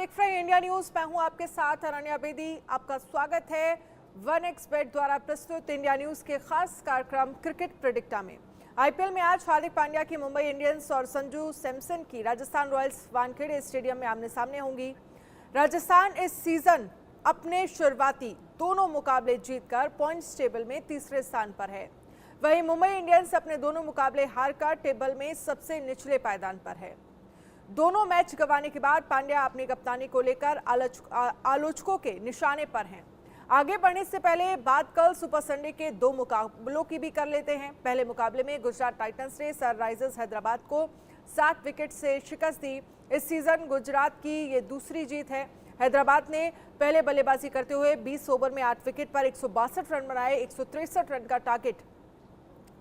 देख रहे हैं इंडिया न्यूज। मैं हूं आपके साथ अनन्या बेदी। आपका स्वागत है OneXBet द्वारा प्रस्तुत इंडिया न्यूज के खास कार्यक्रम क्रिकेट प्रेडिक्टा में। आईपीएल में आज हार्दिक पांड्या की मुंबई इंडियंस और संजू सैमसन की राजस्थान रॉयल्स वानखेड़े स्टेडियम में आमने सामने होंगी। राजस्थान इस सीजन अपने शुरुआती दोनों मुकाबले जीतकर पॉइंट्स टेबल में तीसरे स्थान पर है। वहीं मुंबई इंडियंस अपने दोनों मुकाबले हारकर टेबल में सबसे निचले पायदान पर है। दोनों मैच गंवाने के बाद पांड्या अपनी कप्तानी को लेकर आलोचकों के निशाने पर हैं। आगे बढ़ने से पहले बात कल सुपर संडे के दो मुकाबलों की भी कर लेते हैं। पहले मुकाबले में गुजरात टाइटंस ने सनराइजर्स हैदराबाद को 7 विकेट से शिकस्त दी। इस सीजन गुजरात की ये दूसरी जीत है। हैदराबाद ने पहले बल्लेबाजी करते हुए 20 ओवर में 8 विकेट पर 162 रन बनाए। 163 रन का टारगेट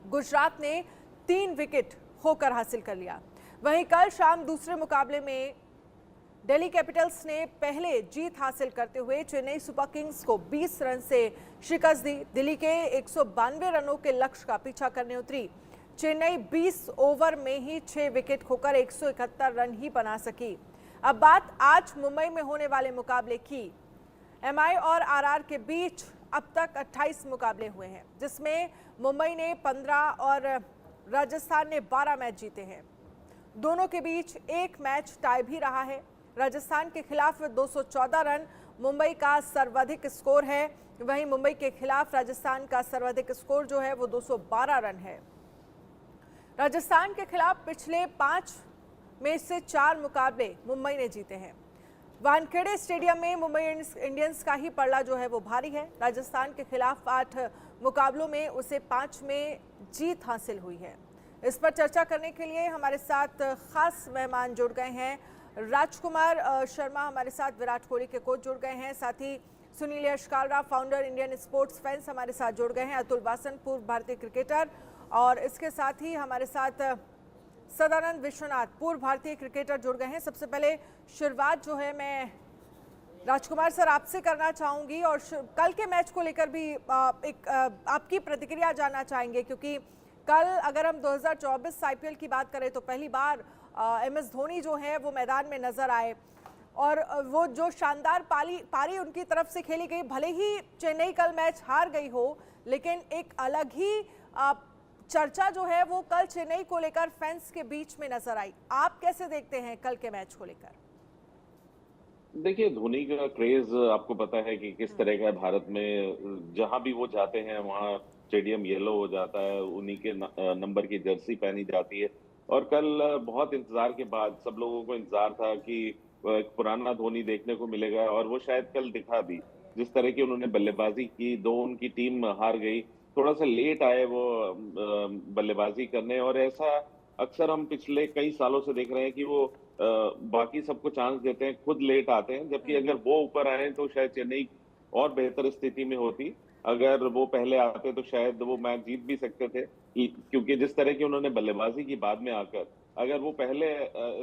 गुजरात ने 3 विकेट खोकर हासिल कर लिया। वहीं कल शाम दूसरे मुकाबले में दिल्ली कैपिटल्स ने पहले जीत हासिल करते हुए चेन्नई सुपर किंग्स को 20 रन से शिकस्त दी। दिल्ली के 192 रनों के लक्ष्य का पीछा करने उतरी। चेन्नई 20 ओवर में ही 6 विकेट खोकर 171 रन ही बना सकी। अब बात आज मुंबई में होने वाले मुकाबले की। एमआई और आरआर के बीच अब तक 28 मुकाबले हुए हैं, जिसमें मुंबई ने 15 और राजस्थान ने 12 मैच जीते हैं। दोनों के बीच एक मैच टाई भी रहा है। राजस्थान के खिलाफ 214 रन मुंबई का सर्वाधिक स्कोर है। वहीं मुंबई के खिलाफ राजस्थान का सर्वाधिक स्कोर जो है वो 212 रन है। राजस्थान के खिलाफ पिछले 5 में से 4 मुकाबले मुंबई ने जीते हैं। वानखेड़े स्टेडियम में मुंबई इंडियंस का ही पलड़ा जो है वो भारी है। राजस्थान के खिलाफ 8 मुकाबलों में उसे 5 में जीत हासिल हुई है। इस पर चर्चा करने के लिए हमारे साथ खास मेहमान जुड़ गए हैं। राजकुमार शर्मा हमारे साथ विराट कोहली के कोच जुड़ गए हैं। साथ ही Sunil Yashkalra founder Indian sports fans हमारे साथ जुड़ गए हैं। अतुल वासन पूर्व भारतीय क्रिकेटर और इसके साथ ही हमारे साथ सदानंद विश्वनाथ पूर्व भारतीय क्रिकेटर जुड़ गए हैं। सबसे पहले शुरुआत जो है मैं राजकुमार सर आपसे करना चाहूंगी और कल के मैच को लेकर भी आपकी प्रतिक्रिया जानना चाहेंगे, क्योंकि कल अगर हम 2024 आईपीएल की बात करें तो पहली बार एमएस धोनी जो है वो मैदान में नजर आए और वो जो शानदार पारी उनकी तरफ से खेली गई। भले ही चेन्नई कल मैच हार गई हो, लेकिन एक अलग ही चर्चा जो है वो कल चेन्नई को लेकर फैंस के बीच में नजर आई। आप कैसे देखते हैं कल के मैच को लेकर? देखिए, धोनी का क्रेज आपको पता है कि किस तरह का है भारत में। जहां भी वो जाते हैं वहां स्टेडियम येलो हो जाता है, उन्हीं के नंबर की जर्सी पहनी जाती है। और कल बहुत इंतजार के बाद सब लोगों को इंतजार था कि एक पुराना धोनी देखने को मिलेगा और वो शायद कल दिखा भी। जिस तरह की उन्होंने बल्लेबाजी की, दो उनकी टीम हार गई, थोड़ा सा लेट आए वो बल्लेबाजी करने। और ऐसा अक्सर हम पिछले कई सालों से देख रहे हैं कि वो बाकी सबको चांस देते हैं, खुद लेट आते हैं। जबकि अगर वो ऊपर आए तो शायद चेन्नई और बेहतर स्थिति में होती। अगर वो पहले आते तो शायद वो मैच जीत भी सकते थे, क्योंकि जिस तरह की उन्होंने बल्लेबाजी की बाद में आकर, अगर वो पहले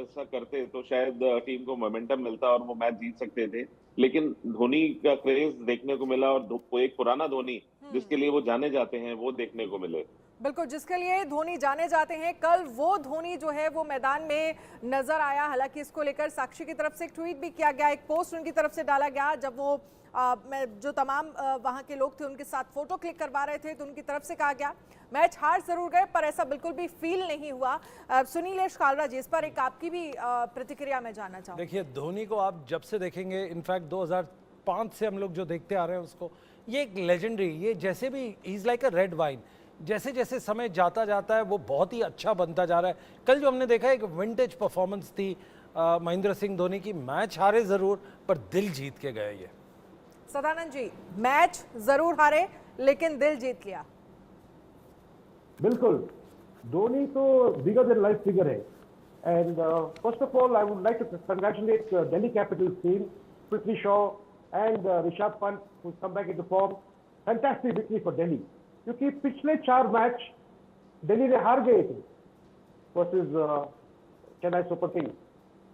ऐसा करते तो शायद टीम को मोमेंटम मिलता और वो मैच जीत सकते थे। लेकिन धोनी का क्रेज देखने को मिला और एक पुराना धोनी जिसके लिए वो जाने जाते हैं वो देखने को मिले। बिल्कुल, जिसके लिए धोनी जाने जाते हैं, कल वो धोनी जो है वो मैदान में नजर आया। हालांकि इसको लेकर साक्षी की तरफ से एक ट्वीट भी किया गया, एक पोस्ट उनकी तरफ से डाला गया। जब वो जो तमाम वहां के लोग थे उनके साथ फोटो क्लिक करवा रहे थे तो उनकी तरफ से कहा गया मैच हार जरूर गए पर ऐसा बिल्कुल भी फील नहीं हुआ। सुनील यशकालरा जी, इस पर एक आपकी भी प्रतिक्रिया मैं जानना चाहूँगी। देखिए, धोनी को आप जब से देखेंगे, इनफैक्ट 2005 से हम लोग जो देखते आ रहे हैं उसको, ये एक लेजेंडरी, ये जैसे भी is like a red wine, जैसे जैसे समय जाता है वो बहुत ही अच्छा बनता जा रहा है। कल जो हमने देखा एक विंटेज परफॉर्मेंस थी महेंद्र सिंह धोनी की। मैच हारे जरूर पर दिल जीत के गए। ये सदानंद जी, मैच जरूर हारे लेकिन दिल जीत लिया। बिल्कुल, धोनी तो बिगर देन लाइफ फिगर है। And first of all I would like to congratulate Delhi Capitals team, Prithvi Shaw and Rishabh Pant who come back into form. Fantastic victory for Delhi. क्योंकि पिछले 4 मैच दिल्ली ने हार गए थे versus Chennai super Kings.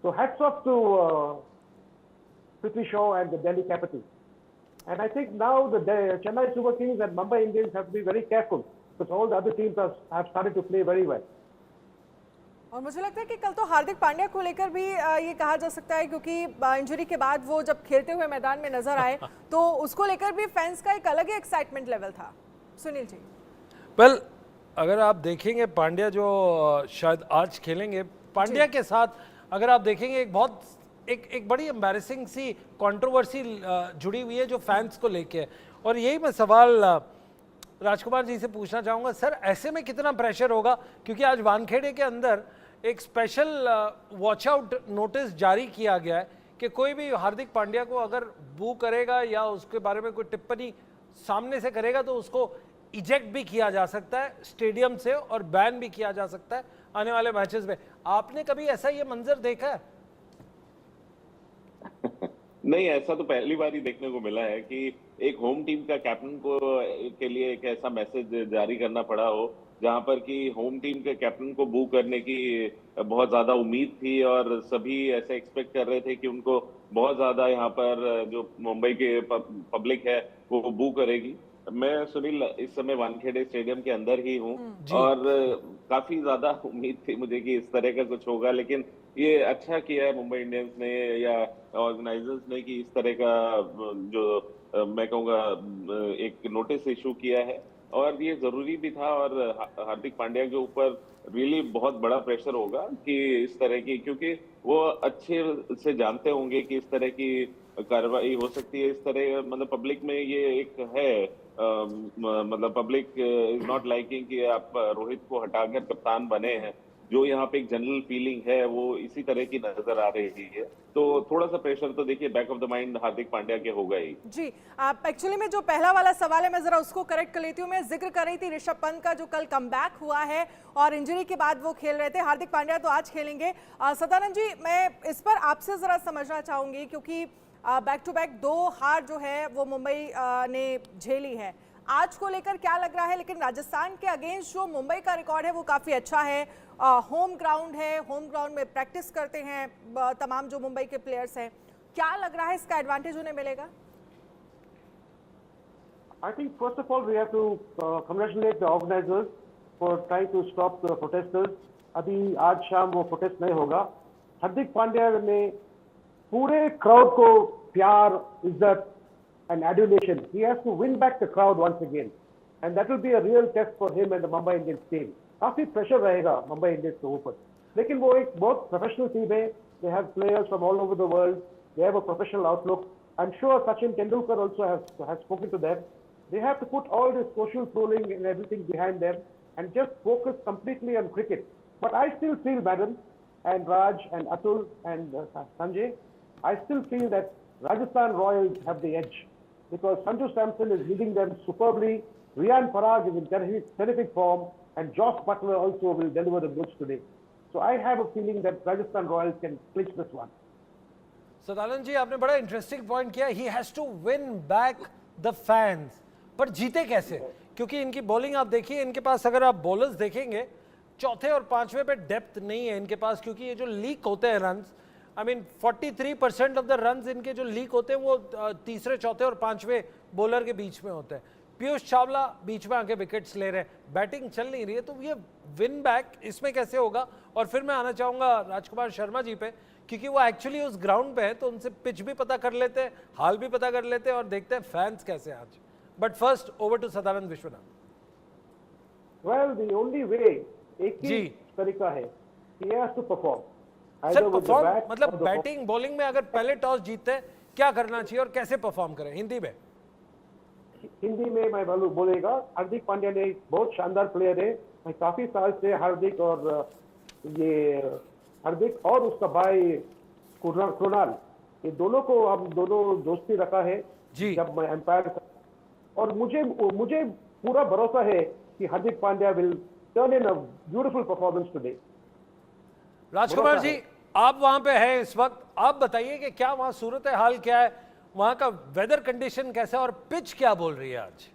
So hats off to Prithvi Shaw and the Delhi Capitals. And I think now the Chennai Super Kings and Mumbai Indians have to be very careful because all the other teams have started to play very well. और मुझे लगता है कि कल तो हार्दिक पांड्या को लेकर भी ये कहा जा सकता है, क्योंकि इंजरी के बाद वो जब खेलते हुए मैदान में नजर आए तो उसको लेकर भी फैंस का एक अलग ही एक्साइटमेंट लेवल था। सुनील जी। वेल, अगर आप देखेंगे पांड्या जो शायद आज खेलेंगे, पांड्या के साथ अगर आप देखेंगे एक बहुत एक बड़ी एम्बैरेसिंग सी कंट्रोवर्सी जुड़ी हुई है जो फैंस को लेके है। और यही मैं सवाल राजकुमार जी से पूछना चाहूँगा, सर ऐसे में कितना प्रेशर होगा, क्योंकि आज वानखेड़े के अंदर एक स्पेशल वॉच आउट नोटिस जारी किया गया है कि कोई भी हार्दिक पांड्या को अगर बू करेगा या उसके बारे में कोई टिप्पणी सामने से करेगा तो उसको इजेक्ट भी किया जा सकता है स्टेडियम से और बैन भी किया जा सकता है आने वाले मैचेस में। आपने कभी ऐसा ये मंजर देखा है? नहीं, ऐसा तो पहली बार ही देखने को मिला है कि एक होम टीम का कैप्टन को के लिए एक ऐसा मैसेज जारी करना पड़ा हो जहां पर कि होम टीम के कैप्टन को बू करने की बहुत ज्यादा उम्मीद थी और सभी ऐसे एक्सपेक्ट कर रहे थे कि उनको बहुत ज्यादा यहाँ पर जो मुंबई के पब्लिक है वो बू करेगी। मैं सुनील इस समय वानखेड़े स्टेडियम के अंदर ही हूँ और काफी ज्यादा उम्मीद थी मुझे कि इस तरह का कुछ होगा, लेकिन ये अच्छा किया है मुंबई इंडियंस ने या ऑर्गेनाइजर्स ने कि इस तरह का जो मैं कहूँगा एक नोटिस इशू किया है और ये जरूरी भी था। और हार्दिक पांड्या के ऊपर रियली बहुत बड़ा प्रेशर होगा कि इस तरह की, क्योंकि वो अच्छे से जानते होंगे कि इस तरह की कार्रवाई हो सकती है। इस तरह मतलब पब्लिक में ये एक है मतलब पब्लिक इज नॉट लाइकिंग कि आप रोहित को हटाकर कप्तान बने हैं। जो यहाँ पे एक जनरल फीलिंग है वो इसी तरह की नजर आ रही है, तो थोड़ा सा प्रेशर तो देखिए back of the mind Hardik Pandya के होगा ही। जी, आप एक्चुअली में जो पहला वाला सवाल है मैं जरा उसको करेक्ट कर लेती हूँ। मैं जिक्र कर रही थी ऋषभ पंत का जो कल कमबैक हुआ है और इंजरी के बाद वो खेल रहे थे। हार्दिक पांड्या तो आज खेलेंगे। सदानंद जी, मैं इस पर आपसे जरा समझना चाहूंगी, क्योंकि बैक टू बैक 2 हार जो है वो मुंबई ने झेली है। आज को लेकर क्या लग रहा है? लेकिन राजस्थान के अगेंस्ट जो मुंबई का रिकॉर्ड है वो काफ़ी अच्छा है। होम ग्राउंड है, होम ग्राउंड में प्रैक्टिस करते हैं तमाम जो मुंबई के प्लेयर्स हैं। क्या लग रहा है इसका एडवांटेज उन्हें मिलेगा? I think first of all we have to congratulate the organizers for trying to stop the protesters. अभी आज शाम वो प्रोटेस्ट नहीं होगा। हार्दिक पांड्या ने पूरे क्राउड को प्यार, इज्जत and adulation. He has to win back the crowd once again, and that will be a real test for him and the Mumbai Indians team. काफी प्रेशर रहेगा मुंबई इंडियंस के ऊपर, लेकिन वो एक बहुत प्रोफेशनल टीम है। They have players from all over the world. They have a professional outlook. I'm sure Sachin Tendulkar also has spoken to them. They have to put all this social trolling and everything behind them and just focus completely on cricket. But I still feel, Madam, and Raj and Atul and Sanjay, I still feel that Rajasthan Royals have the edge, because Sanju Samson is leading them superbly. Riyan Parag is in terrific form, and Josh Butler also will deliver the goods today. So I have a feeling that Rajasthan Royals can clinch this one. Sadanand ji, आपने बड़ा interesting point किया। He has to win back the fans, पर जीते कैसे? क्योंकि इनकी bowling आप देखिए, इनके पास अगर आप बॉलर्स देखेंगे चौथे और पांचवे पे डेप्थ नहीं है इनके पास, क्योंकि ये जो लीक होते हैं runs, I mean 43% of the runs इनके जो लीक होते हैं वो तीसरे, चौथे और पांचवे बॉलर के बीच में होते हैं। पीयूष चावला बीच में आके विकेट्स ले रहे हैं, बैटिंग चल नहीं रही है, तो ये विन बैक इसमें कैसे होगा? और फिर मैं आना चाहूंगा राजकुमार शर्मा जी पे, क्योंकि वो एक्चुअली उस ग्राउंड पे है तो उनसे पिच भी पता कर लेते हैं, हाल भी पता कर लेते हैं और देखते हैं फैंस कैसे आज। But first over to Sadanand Vishwanath. Well, the only way एक ही तरीका है, he has to perform. Sir perform मतलब बैटिंग बॉलिंग में अगर पहले टॉस जीतते हैं क्या करना चाहिए और कैसे परफॉर्म करें? हिंदी में मैं बोलेगा, हार्दिक पांड्या ने बहुत शानदार प्लेयर है। मैं काफी साल से हार्दिक और उसका भाई कृणाल, ये दोनों को हम दोनों दोस्ती रखा है जब मैं एम्पायर, और मुझे पूरा भरोसा है कि Hardik Pandya will turn in a beautiful performance today. Rajkumar ji, आप वहां पे हैं इस वक्त, आप बताइए कि क्या वहां सूरत हाल क्या है, वहां का वेदर कंडीशन कैसा है और पिच क्या बोल रही है आज?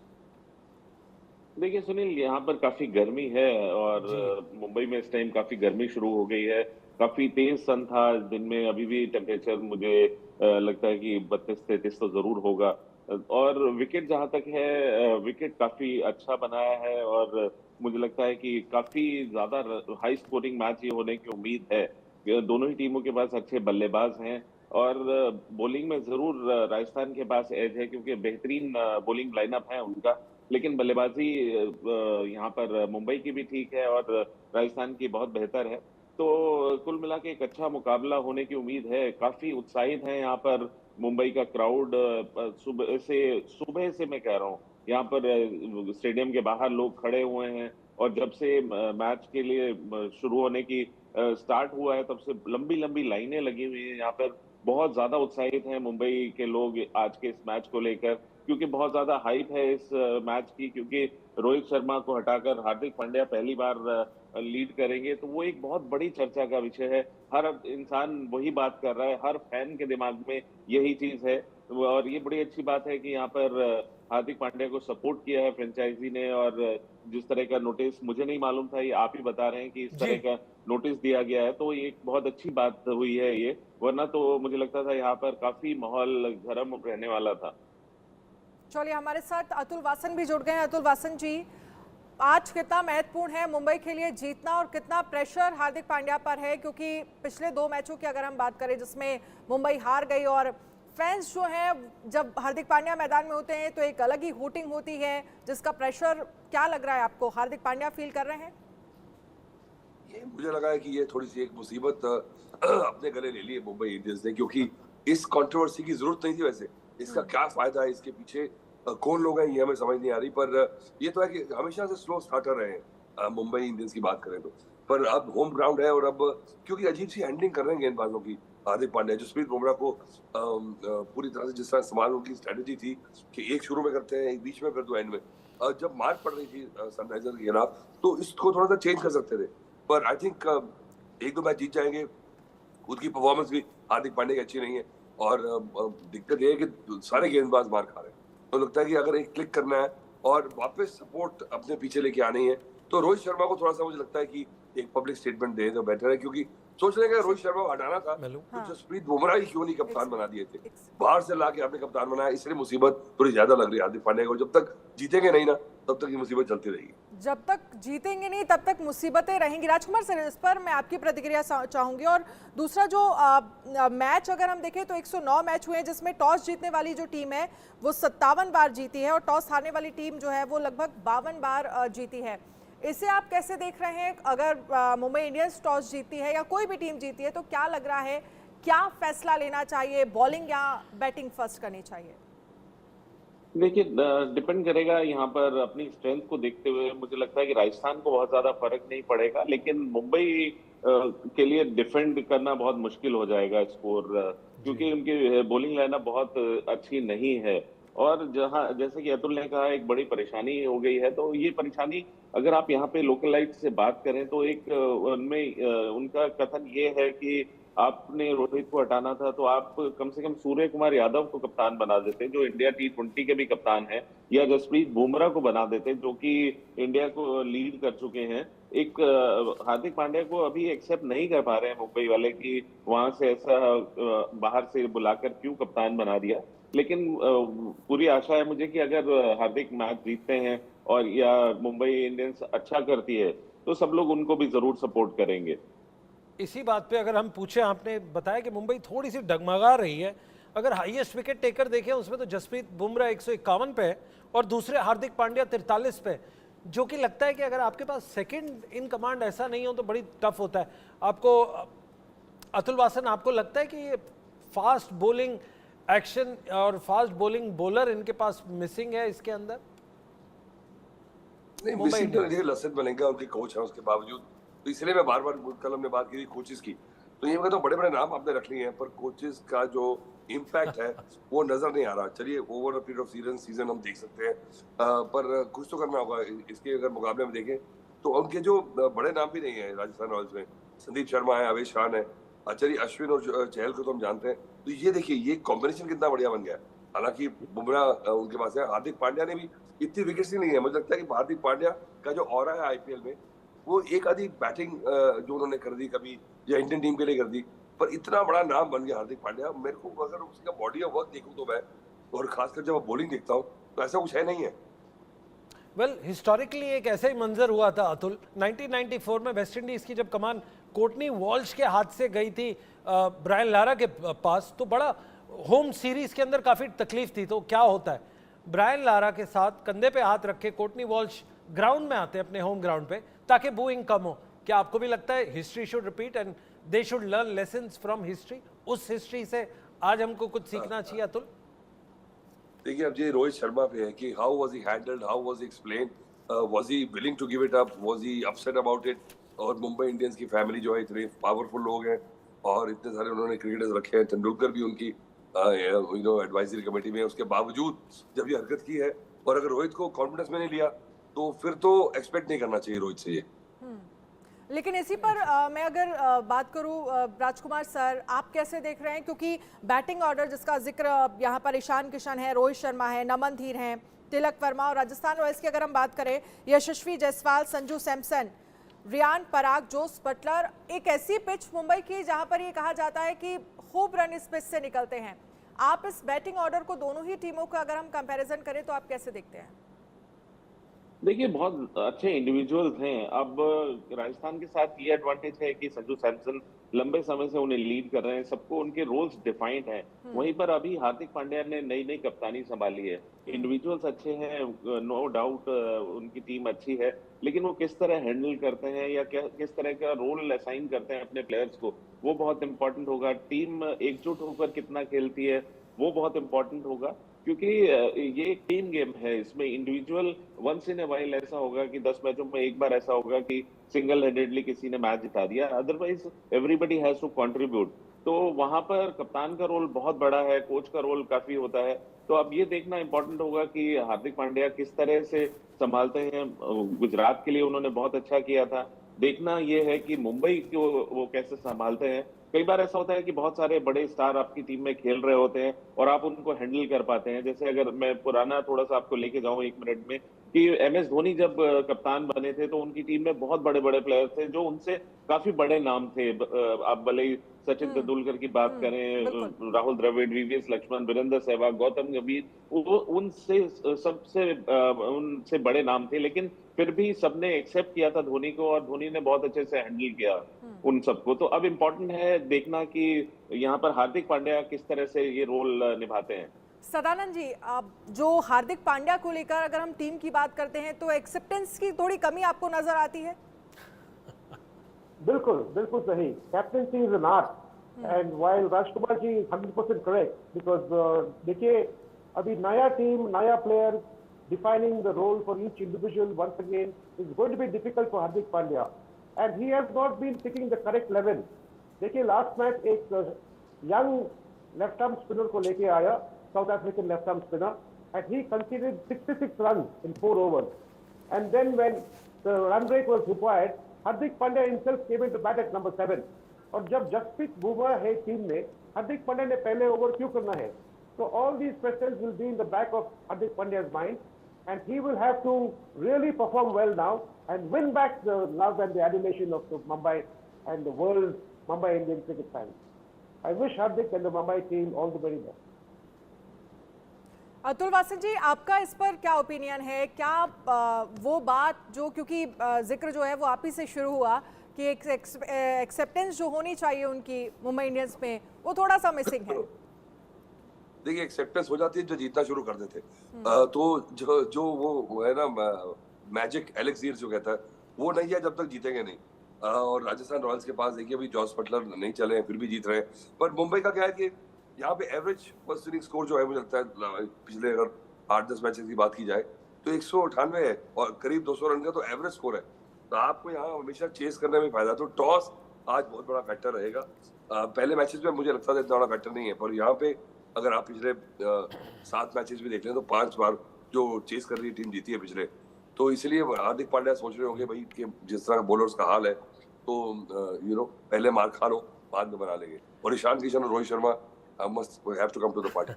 देखिए सुनील, यहाँ पर काफी गर्मी है और मुंबई में इस टाइम काफी गर्मी शुरू हो गई है। काफी तेज सन था दिन में, अभी भी टेम्परेचर मुझे लगता है कि 32-33 तो जरूर होगा। और विकेट जहां तक है, विकेट काफी अच्छा बनाया है और मुझे लगता है कि काफी ज्यादा हाई स्कोरिंग मैच ये होने की उम्मीद है। दोनों ही टीमों के पास अच्छे बल्लेबाज हैं और बॉलिंग में जरूर राजस्थान के पास एज है क्योंकि बेहतरीन बॉलिंग लाइनअप है उनका। लेकिन बल्लेबाजी यहाँ पर मुंबई की भी ठीक है और राजस्थान की बहुत बेहतर है। तो कुल मिला के एक अच्छा मुकाबला होने की उम्मीद है। काफी उत्साहित है यहाँ पर मुंबई का क्राउड। सुबह से मैं कह रहा हूँ यहाँ पर स्टेडियम के बाहर लोग खड़े हुए हैं और जब से मैच के लिए शुरू होने की स्टार्ट हुआ है तब से लंबी लंबी लाइनें लगी हुई हैं। यहाँ पर बहुत ज्यादा उत्साहित हैं मुंबई के लोग आज के इस मैच को लेकर क्योंकि बहुत ज्यादा हाइप है इस मैच की, क्योंकि रोहित शर्मा को हटाकर हार्दिक पांड्या पहली बार लीड करेंगे तो वो एक बहुत बड़ी चर्चा का विषय है। हर इंसान वही बात कर रहा है, हर फैन के दिमाग में यही चीज है और ये बड़ी अच्छी बात है कि यहाँ पर हार्दिक पांड्या को सपोर्ट किया है फ्रेंचाइजी ने। और जिस तरह का नोटिस मुझे नहीं मालूम था, ये आप ही बता रहे हैं कि इस तरह का नोटिस दिया गया है, तो ये एक बहुत अच्छी बात हुई है ये, वरना तो मुझे लगता था यहाँ पर काफी माहौल गर्म रहने वाला था। चलिए, हमारे साथ अतुल वासन भी जुड़ गए हैं। अतुल वासन जी, आज कितना महत्वपूर्ण है मुंबई के लिए जीतना और कितना प्रेशर हार्दिक पांड्या पर है, क्योंकि पिछले 2 मैचों की अगर हम बात करें जिसमें मुंबई हार गई और फैंस जो हैं जब हार्दिक पांड्या मैदान में होते हैं तो एक अलग ही हूटिंग होती है जिसका प्रेशर क्या लग रहा है आपको, हार्दिक पांड्या फील कर रहे हैं? ये मुझे लगा है कि ये थोड़ी सी एक मुसीबत अपने गले ले ली है मुंबई इंडियंस ने, क्योंकि इस कंट्रोवर्सी की जरूरत नहीं थी। वैसे इसका क्या फायदा है, इसके पीछे कौन लोग हैं, ये हमें समझ नहीं आ रही। पर ये तो है कि हमेशा से स्लो स्टार्टर रहे हैं मुंबई इंडियंस की बात करें तो। पर अब होम ग्राउंड है और अब क्योंकि अजीब सी हैंडलिंग कर रहे हैं गेंदबाजों की हार्दिक पांड्या, जसप्रीत बुमराह को पूरी तरह से जिस तरह इस्तेमाल उनकी स्ट्रेटेजी थी कि एक शुरू में करते हैं, एक बीच में, फिर 2 एंड में। जब मार पड़ रही थी सनराइजर के खिलाफ तो इसको थोड़ा सा चेंज कर सकते थे। पर आई थिंक 1-2 मैच जीत जाएंगे। खुद की परफॉर्मेंस भी हार्दिक पांड्या की अच्छी नहीं है और दिक्कत ये है कि सारे गेंदबाज मार खा रहे हैं। तो लगता है कि अगर एक क्लिक करना है और वापस सपोर्ट अपने पीछे लेके आनी है तो रोहित शर्मा को थोड़ा सा मुझे लगता है कि एक पब्लिक स्टेटमेंट दे तो बेटर है, क्योंकि सोच रहे हैं कि रोहित शर्मा को हटाना था तो जसप्रीत बुमराह ही क्यों नहीं कप्तान बना दिए थे, बाहर से लाके आपने कप्तान बनाया, इसलिए मुसीबत थोड़ी ज्यादा लग रही है हार्दिक पांड्या को। जब तक जीतेंगे नहीं ना तब तक ये मुसीबत चलती रहेगी। जब तक जीतेंगे नहीं तब तक मुसीबतें रहेंगी। राजकुमार सर, इस पर मैं आपकी प्रतिक्रिया चाहूंगी। और दूसरा जो मैच अगर हम देखें तो 109 मैच हुए हैं जिसमें टॉस जीतने वाली जो टीम है वो 57 बार जीती है और टॉस हारने वाली टीम जो है वो लगभग 52 बार जीती है। इसे आप कैसे देख रहे हैं? अगर मुंबई इंडियंस टॉस जीती है या कोई भी टीम जीती है तो क्या लग रहा है, क्या फैसला लेना चाहिए, बॉलिंग या बैटिंग फर्स्ट करनी चाहिए? देखिए, डिपेंड करेगा यहाँ पर अपनी स्ट्रेंथ को देखते हुए। मुझे लगता है कि राजस्थान को बहुत ज्यादा फर्क नहीं पड़ेगा, लेकिन मुंबई के लिए डिफेंड करना बहुत मुश्किल हो जाएगा स्कोर, क्योंकि उनकी बॉलिंग लाइनअप बहुत अच्छी नहीं है। और जहां जैसे कि अतुल ने कहा एक बड़ी परेशानी हो गई है, तो ये परेशानी अगर आप यहाँ पे लोकलाइट से बात करें तो एक उनमें उनका कथन ये है कि आपने रोहित को हटाना था तो आप कम से कम सूर्य कुमार यादव को कप्तान बना देते जो इंडिया T20 के भी कप्तान हैं, या जसप्रीत बुमराह को बना देते जो कि इंडिया को लीड कर चुके हैं। एक हार्दिक पांड्या को अभी एक्सेप्ट नहीं कर पा रहे हैं मुंबई वाले कि वहां से ऐसा बाहर से बुलाकर क्यों कप्तान बना दिया। लेकिन पूरी आशा है मुझे कि अगर हार्दिक मैच जीतते हैं और या मुंबई इंडियंस अच्छा करती है तो सब लोग उनको भी जरूर सपोर्ट करेंगे। इसी बात पे अगर हम पूछें, आपने बताया कि मुंबई थोड़ी सी डगमगा रही है। अगर हाईएस्ट विकेट टेकर देखें उसमें तो जसप्रीत बुमराह 151 पे है और दूसरे हार्दिक पांड्या 43 पे, जो कि लगता है कि अगर आपके पास सेकंड इन कमांड ऐसा नहीं हो तो बड़ी टफ होता है। आपको अतुल वासन, आपको लगता है कि फास्ट बॉलिंग एक्शन और फास्ट बॉलिंग बॉलर इनके पास मिसिंग है इसके अंदर? नहीं, मिसिंग तो नहीं, लसित मलिंगा उनके कोच हैं उसके बावजूद, तो इसलिए मैं बार-बार कल हमने बात की थी कोचेस की, तो ये कहता हूँ बड़े-बड़े नाम आपने रख लिए हैं पर कोचेस का जो इम्पैक्ट है वो नजर नहीं आ रहा। चलिए over a period off season हम देख सकते हैं, पर कुछ तो करना होगा। इसके अगर मुकाबले में देखें तो उनके जो बड़े नाम भी नहीं है राजस्थान रॉयल्स में, संदीप शर्मा है, आवेश खान है, चलिए अश्विन और चहल को तो हम जानते हैं। तो ये देखिए ये कॉम्बिनेशन कितना बढ़िया बन गया है। हालांकि बुमराह उनके पास है, हार्दिक पांड्या ने भी इतनी विकेट्स ही नहीं है। मुझे लगता है कि हार्दिक पांड्या का जो ऑरा है आईपीएल में, वो एक आधी बैटिंग जो उन्होंने कर दी कभी या इंडियन टीम के लिए कर दी, पर इतना बड़ा नाम बन गया हार्दिक पांड्या। मेरे को अगर उसका बॉडी ऑफ वर्क देखूं तो मैं, और खासकर जब बॉलिंग देखता हूँ तो ऐसा कुछ है नहीं है। वेल हिस्टोरिकली एक ऐसा ही मंजर हुआ था अतुल, 1994 में वेस्ट इंडीज की जब कमान कोर्टनी वॉल्श के हाथ से गई थी ब्रायन लारा के पास, तो बड़ा होम सीरीज के अंदर काफी तकलीफ थी। तो क्या होता है, ब्रायन लारा के साथ कंधे पे हाथ रखे कोर्टनी वॉल्श ग्राउंड में आते हैं, अपने होम ग्राउंड पे, ताकि बूइंग कम हो। क्या आपको भी लगता है history should repeat and they should learn lessons from history? उस हिस्ट्री से आज हमको कुछ सीखना चाहिए अतुल? देखिए अब ये रोहित शर्मा पे है कि how was he handled, how was he explain, was he willing to give it up, was he upset about it. और मुंबई इंडियंस की फैमिली जो है इतने पावरफुल लोग हैं और इतने सारे उन्होंने क्रिकेटर्स रखे हैं, तेंदुलकर भी उनकी एडवाइजरी कमेटी में, उसके बावजूद जब ये हरकत की है और अगर रोहित को कॉन्फिडेंस में नहीं लिया तो फिर तो एक्सपेक्ट नहीं करना चाहिए रोहित से ये। लेकिन इसी पर मैं अगर बात करूं राजकुमार सर, आप कैसे देख रहे हैं, क्योंकि बैटिंग ऑर्डर जिसका जिक्र यहाँ पर ईशान किशन है, रोहित शर्मा है, नमन धीर हैं, तिलक वर्मा, और राजस्थान रॉयल्स की अगर हम बात करें यशस्वी जायसवाल, संजू सैमसन, रियान पराग, जोस बटलर, एक ऐसी पिच मुंबई की जहां पर ये कहा जाता है कि खूब रन इस पिच से निकलते हैं। आप इस बैटिंग ऑर्डर को दोनों ही टीमों का अगर हम कंपैरिजन करें तो आप कैसे देखते हैं? देखिए बहुत अच्छे इंडिविजुअल्स हैं। अब राजस्थान के साथ ये एडवांटेज है कि संजू सैमसन लंबे समय से उन्हें लीड कर रहे हैं, सबको उनके रोल्स डिफाइंड हैं। वहीं पर अभी हार्दिक पांड्या ने नई नई कप्तानी संभाली है। इंडिविजुअल्स अच्छे हैं, नो डाउट उनकी टीम अच्छी है, लेकिन वो किस तरह हैंडल करते हैं या किस तरह का रोल असाइन करते हैं अपने प्लेयर्स को, वो बहुत इंपॉर्टेंट होगा। टीम एकजुट होकर कितना खेलती है वो बहुत इंपॉर्टेंट होगा, क्योंकि ये एक टीम गेम है। इसमें individual once in a while ऐसा होगा कि 10 मैचों में एक बार ऐसा होगा कि सिंगल हेडेडली किसी ने मैच जिता दिया, otherwise everybody has to contribute. तो वहां पर कप्तान का रोल बहुत बड़ा है, कोच का रोल काफी होता है। तो अब ये देखना इंपॉर्टेंट होगा कि हार्दिक पांड्या किस तरह से संभालते हैं। गुजरात के लिए उन्होंने बहुत अच्छा किया था, देखना ये है कि मुंबई को वो कैसे संभालते हैं। कई बार ऐसा होता है कि बहुत सारे बड़े स्टार आपकी टीम में खेल रहे होते हैं और आप उनको हैंडल कर पाते हैं। जैसे अगर मैं पुराना थोड़ा सा आपको लेके जाऊं 1 मिनट में, कि MS धोनी जब कप्तान बने थे तो उनकी टीम में बहुत बड़े बड़े प्लेयर थे जो उनसे काफी बड़े नाम थे। आप भले ही सचिन तेंदुलकर की बात करें, राहुल द्रविड़, VVS लक्ष्मण, वीरेंद्र सहवाग, गौतम गंभीर, वो उनसे सबसे उनसे बड़े नाम थे, लेकिन फिर भी सबने एक्सेप्ट किया था धोनी को और धोनी ने बहुत अच्छे से हैंडल किया उन सबको। तो अब इम्पोर्टेंट है देखना कि यहाँ पर हार्दिक पांड्या किस तरह से ये रोल निभाते हैं। सदानंद जी, जो हार्दिक पांड्या को लेकर अगर हम टीम की बात करते हैं तो एक्सेप्टेंस की थोड़ी कमी आपको नजर आती है? बिल्कुल बिल्कुल सही। Captaincy is an art and while Rajkumar ji 100% correct, because देखिए अभी नया टीम, नया player, defining the role for each individual once again is going to be difficult for Hardik Pandya, and he has not been picking the correct 11. देखिए last match एक young left arm spinner को लेके आया, south African left arm spinner, and he conceded 66 runs in 4 overs. And then when the run rate was required, Hardik Pandya himself came into bat at number 7. और जब जसप्रीत बुमराह है team में, हार्दिक पांड्या ने पहले over क्यों करना है? So all these questions will be in the back of Hardik Pandya's mind, and he will have to really perform well now and win back the love and the adulation of the Mumbai and the world Mumbai Indian cricket fans. I wish Hardik and the Mumbai team all the very best. Atul Vasan जी, आपका इस पर क्या opinion है? क्या वो बात जो, क्योंकि जिक्र जो है वो आप ही से शुरू हुआ कि एक एक्सेप्टेंस जो होनी चाहिए उनकी मुंबई इंडियंस में, वो थोड़ा सा मिसिंग है? देखिए एक्सेप्टेंस हो जाती है जो जीतना शुरू कर देते। तो जो वो है ना मैजिक एलेक्सीर जो कहता है, वो नहीं है जब तक जीतेंगे नहीं। और राजस्थान रॉयल्स के पास देखिए अभी जॉस बटलर नहीं चले हैं फिर भी जीत रहे हैं। पर मुंबई का क्या है कि यहाँ पे एवरेज फर्स्ट इनिंग स्कोर जो है मुझे लगता है पिछले अगर 8-10 मैचेस की बात की जाए तो 198 है और करीब 200 रन का तो एवरेज स्कोर है। तो आपको यहाँ हमेशा चेस करने में फायदा। तो टॉस आज बहुत बड़ा फैक्टर रहेगा। पहले मैचेस में मुझे लगता था इतना बड़ा फैक्टर नहीं है, पर यहाँ पे अगर आप पिछले 7 मैचेस भी देख लें तो 5 बार जो चेस कर रही टीम जीती है पिछले। तो इसलिए हार्दिक पांड्या सोच रहे होंगे भाई कि जिस तरह बॉलर्स का हाल है तो पहले मार खा लो, बाद में बना लेंगे। और ईशान किशन और Rohit Sharma must have to come to the party.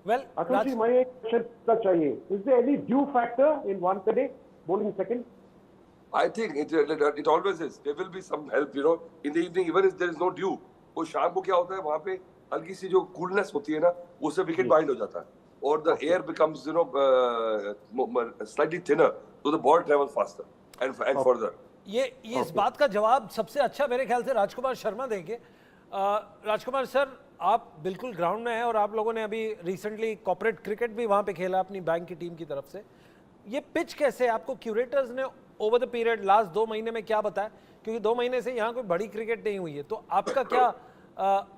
Well, Atul ji, मैं एक क्वेश्चन पूछना चाहिए। Is there any due factor in Wankhede bowling second? I think it always is. There will be some help, in the evening even if there is no dew. वो शाम को क्या होता है वहाँ पे हल्की सी जो कूलनेस होती है ना, उससे विकेट बाइंड हो जाता है। or the air becomes slightly thinner, so the ball travels faster and further. ये इस बात का जवाब सबसे अच्छा मेरे ख्याल से राजकुमार शर्मा देंगे। राजकुमार सर, आप बिल्कुल ग्राउंड में हैं और आप लोगों ने अभी रिसेंटली कॉर्पोरेट क्रिकेट भी वहाँ पे खेला अपनी बैंक की टीम की तरफ से। ये पिच कैसे है? आपको क्यूरेटर्स ने ओवर द पीरियड लास्ट 2 महीने में क्या बताया? क्योंकि 2 महीने से यहाँ कोई बड़ी क्रिकेट नहीं हुई है, तो आपका क्या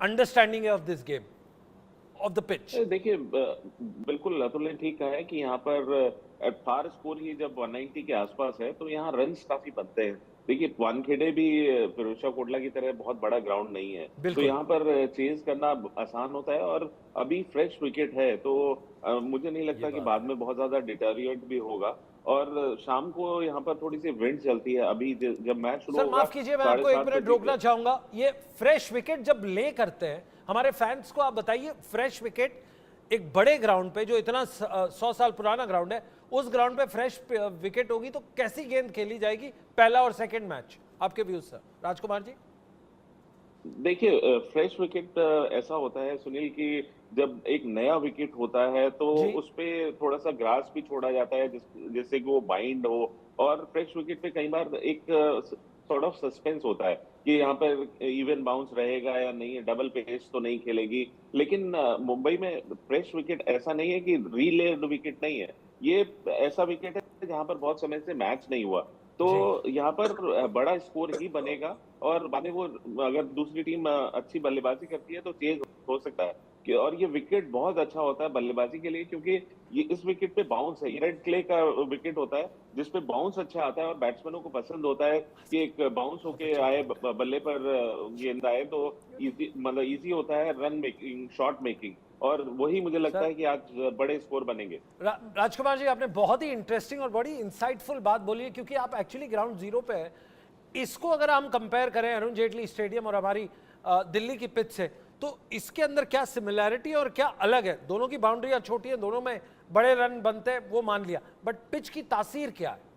अंडरस्टैंडिंग है of this game, of the pitch? देखिए, बिल्कुल अतुल ने ठीक कहा है कि यहाँ पर फार स्कोर ही जब 190 के आसपास है तो यहाँ रन्स काफी बनते हैं। देखिए, वानखेड़े भी फिरोजशाह कोटला की तरह बहुत बड़ा ग्राउंड नहीं है, तो यहाँ पर चेज करना आसान होता है। और अभी फ्रेश विकेट है तो मुझे नहीं लगता कि बाद में बहुत ज्यादा डिटेरियोरेट भी होगा। और शाम को यहाँ पर थोड़ी सी विंड चलती है। अभी जब मैच शुरू सर होगा, माफ कीजिए, मैं आपको 1 मिनट रोकना चाहूंगा। ये फ्रेश विकेट जब ले करते हैं, हमारे फैंस को आप बताइए, फ्रेश विकेट एक बड़े ग्राउंड पे जो इतना 100 साल पुराना ग्राउंड है, उस ग्राउंड पे फ्रेश विकेट होगी तो कैसी गेंद खेली जाएगी पहला और सेकंड मैच? आपके व्यूज सर। राजकुमार जी। देखिए, फ्रेश विकेट ऐसा होता है सुनील कि जब एक नया विकेट होता है तो उस पे थोड़ा सा ग्रास भी छोड़ा जाता है जिससे कि वो बाइंड हो। और फ्रेश विकेट पे कई बार एक सॉर्ट ऑफ सस्पेंस होता है कि यहाँ पर इवन बाउंस रहेगा या नहीं, डबल पेस तो नहीं खेलेगी। लेकिन मुंबई में फ्रेश विकेट ऐसा नहीं है कि रीलेड विकेट नहीं है, ये ऐसा विकेट है जहाँ पर बहुत समय से मैच नहीं हुआ, तो यहाँ पर बड़ा स्कोर ही बनेगा। और बाद में वो अगर दूसरी टीम अच्छी बल्लेबाजी करती है तो चेज हो सकता है और ये विकेट बहुत अच्छा होता है बल्लेबाजी के लिए, क्योंकि ये इस विकेट पे बाउंस है। ये रेड क्ले का विकेट होता है जिसपे बाउंस अच्छा आता है और बैट्समैनों को पसंद होता है कि एक बाउंस होके आए, बल्ले पर गेंद आए तो इजी होता है रन मेकिंग, शॉट मेकिंग। और वही मुझे लगता है कि आज बड़े स्कोर बनेंगे। राजकुमार जी, आपने बहुत ही इंटरेस्टिंग और बड़ी इंसाइटफुल बात बोली है, क्योंकि आप एक्चुअली ग्राउंड जीरो पे है। इसको अगर हम कंपेयर करें अरुण जेटली स्टेडियम और हमारी दिल्ली की पिच से, तो इसके अंदर क्या सिमिलैरिटी और क्या अलग है? दोनों की बाउंड्रियां छोटी हैं, दोनों में बड़े रन बनते हैं, वो मान लिया, बट पिच की तासीर क्या है?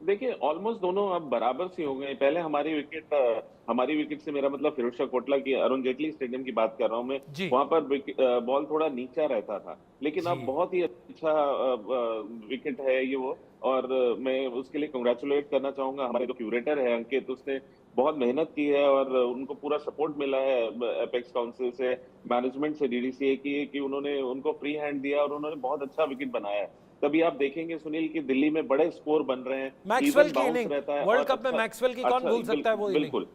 देखिए, ऑलमोस्ट दोनों अब बराबर सी हो गए। पहले हमारी विकेट से मेरा मतलब फिरोजशाह कोटला की, अरुण जेटली स्टेडियम की बात कर रहा हूं मैं, वहां पर बॉल थोड़ा नीचा रहता था, लेकिन अब बहुत ही अच्छा विकेट है ये वो। और मैं उसके लिए कंग्रेचुलेट करना चाहूंगा हमारे जो क्यूरेटर है अंकित, उसने बहुत मेहनत की है और उनको पूरा सपोर्ट मिला है एपेक्स काउंसिल से, मैनेजमेंट से, डीडीसीए की, कि उन्होंने उनको फ्री हैंड दिया और उन्होंने बहुत अच्छा विकेट बनाया है। तभी आप देखेंगे सुनील कि दिल्ली में बड़े स्कोर बन रहे हैं। मैक्सवेल की इनिंग, वर्ल्ड कप में मैक्सवेल की कौन भूल सकता है वो इनिंग?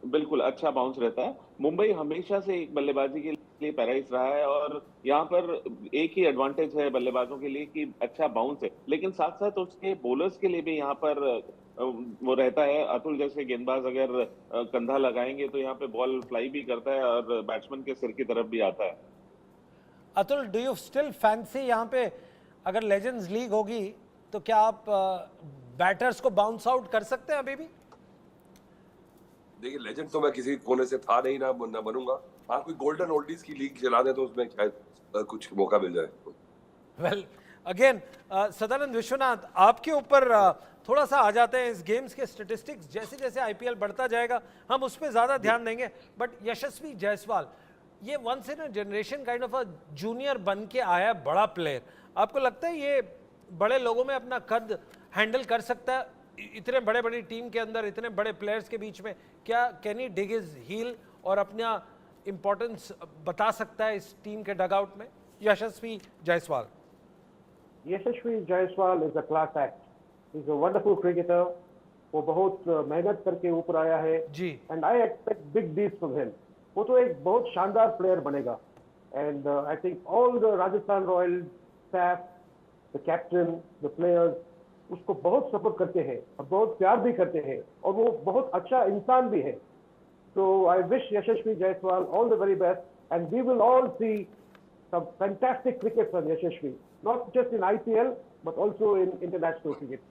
बिल्कुल अच्छा बाउंस रहता है। मुंबई हमेशा से एक बल्लेबाजी के लिए पैराडाइज रहा है और यहाँ पर एक ही एडवांटेज है बल्लेबाजों के लिए कि अच्छा बाउंस है, लेकिन साथ साथ उसके बॉलर्स के लिए भी यहाँ पर वो रहता है। अतुल जैसे गेंदबाज अगर कंधा लगाएंगे तो यहाँ पे बॉल फ्लाई भी करता है और बैट्समैन के सिर की तरफ भी आता है। Atul, do you still fancy यहाँ पे अगर लेजेंड्स लीग होगी तो क्या आप बैटर्स को बाउंस आउट कर सकते हैं अभी भी? देखिए, लेजेंड तो मैं किसी कोने से था नहीं, ना बनूंगा। हाँ, कोई गोल्डन ओल्डीज की लीग चला दे तो उसमें शायद कुछ मौका मिल जाए। वेल अगेन सदानंद विश्वनाथ, आपके ऊपर थोड़ा सा आ जाते हैं इस गेम्स के स्टैटिस्टिक्स। जैसे जैसे आईपीएल बढ़ता जाएगा हम उस पर ज्यादा ध्यान देंगे, बट यशस्वी जायसवाल ये once in a generation kind of a junior बन के आया बड़ा प्लेयर। आपको लगता है ये बड़े लोगों में अपना कद हैंडल कर सकता है? इतने बड़े बड़ी टीम के अंदर, इतने बड़े प्लेयर्स के बीच में क्या can he dig his heel और अपना इंपॉर्टेंस बता सकता है इस टीम के डगआउट में? Yashasvi Jaiswal. Yashasvi Jaiswal is a class act, is a wonderful cricketer. वो बहुत मेहनत करके ऊपर आया है जी, and I expect big deeds from him. वो तो एक बहुत शानदार प्लेयर बनेगा and I think all the Rajasthan royal staff, the captain, the players उसको बहुत सपोर्ट करते हैं और बहुत प्यार भी करते हैं और वो बहुत अच्छा इंसान भी है। So I wish Yashasvi Jaiswal all the very best, and we will all see some fantastic cricket from Yashasvi, not just in IPL but also in international cricket.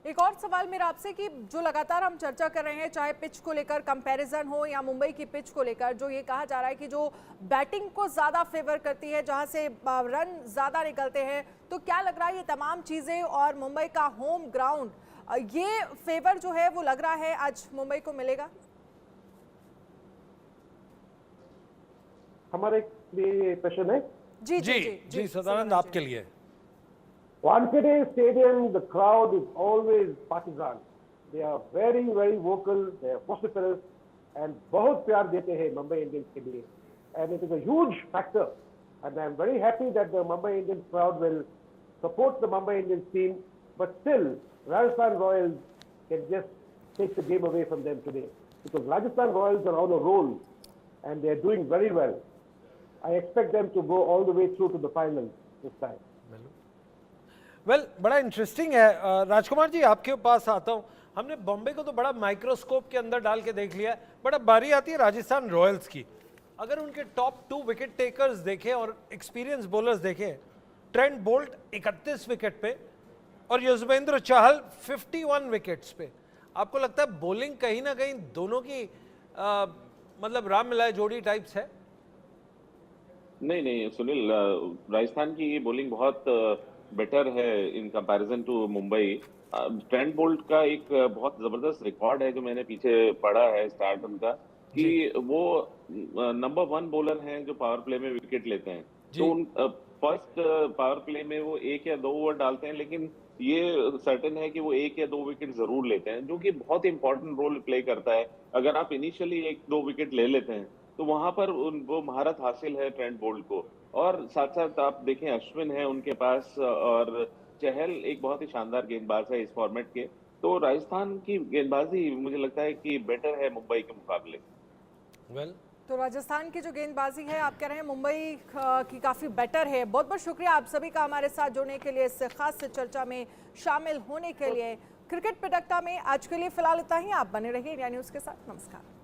एक और सवाल मेरा आपसे कि जो लगातार हम चर्चा कर रहे हैं, चाहे पिच को लेकर कंपैरिजन हो या मुंबई की पिच को लेकर, जो ये कहा जा रहा है कि जो बैटिंग को ज़्यादा फेवर करती है, जहां से रन ज़्यादा निकलते हैं, तो क्या लग रहा है ये तमाम चीज़ें और मुंबई का होम ग्राउंड, ये फेवर जो है वो लग रहा है आज मुंबई को मिलेगा? हमारे लिए प्रश्न है जी जी जी सदानंद आपके लिए। Wankhede Stadium, the crowd is always partisan. They are very, very vocal. They are vociferous, and बहुत प्यार देते हैं मुंबई इंडियंस के लिए. And it is a huge factor. And I am very happy that the Mumbai Indians crowd will support the Mumbai Indians team. But still, Rajasthan Royals can just take the game away from them today, because Rajasthan Royals are on a roll, and they are doing very well. I expect them to go all the way through to the final this time. Well बड़ा interesting है। राजकुमार जी आपके पास आता हूँ। हमने बॉम्बे को तो बड़ा microscope के अंदर डाल के देख लिया है, बट अब बारी आती है राजस्थान रॉयल्स की। अगर उनके टॉप 2 विकेट टेकर्स देखें और एक्सपीरियंस बॉलर्स देखें, ट्रेंट बोल्ट 31 विकेट पे और युजवेंद्र चहल 51 विकेट्स पे, आपको लगता है बॉलिंग कहीं ना कहीं दोनों की मतलब राम मिलाए जोड़ी टाइप्स है? नहीं नहीं सुनील, राजस्थान की बॉलिंग बहुत बेटर है in comparison to Mumbai. Trent Boult का एक बहुत जबरदस्त रिकॉर्ड है जो मैंने पीछे पढ़ा है स्टार्ट उनका, कि वो नंबर 1 बॉलर हैं जो पावर प्ले में विकेट लेते हैं। तो उन फर्स्ट पावर प्ले में वो 1 या 2 ओवर डालते हैं, लेकिन ये सर्टेन है कि वो 1 या 2 विकेट जरूर लेते हैं, जो कि बहुत इंपॉर्टेंट रोल प्ले करता है। अगर आप इनिशियली 1-2 विकेट ले लेते हैं तो वहां पर वो महारत हासिल है ट्रेंट बोल्ट को। और साथ साथ आप देखें अश्विन है उनके पास, और चहल एक बहुत ही शानदार गेंदबाज है इस फॉर्मेट के। तो राजस्थान की गेंदबाजी मुझे लगता है कि बेटर है मुंबई के मुकाबले। तो राजस्थान की जो गेंदबाजी है आप कह रहे हैं मुंबई की काफ़ी बेटर है। बहुत बहुत शुक्रिया आप सभी का हमारे साथ जुड़ने के लिए, इस खास चर्चा में शामिल होने के लिए। क्रिकेट प्रडक्टा में आज के लिए फिलहाल इतना ही। आप बने रहिए इंडिया न्यूज़ के साथ। नमस्कार।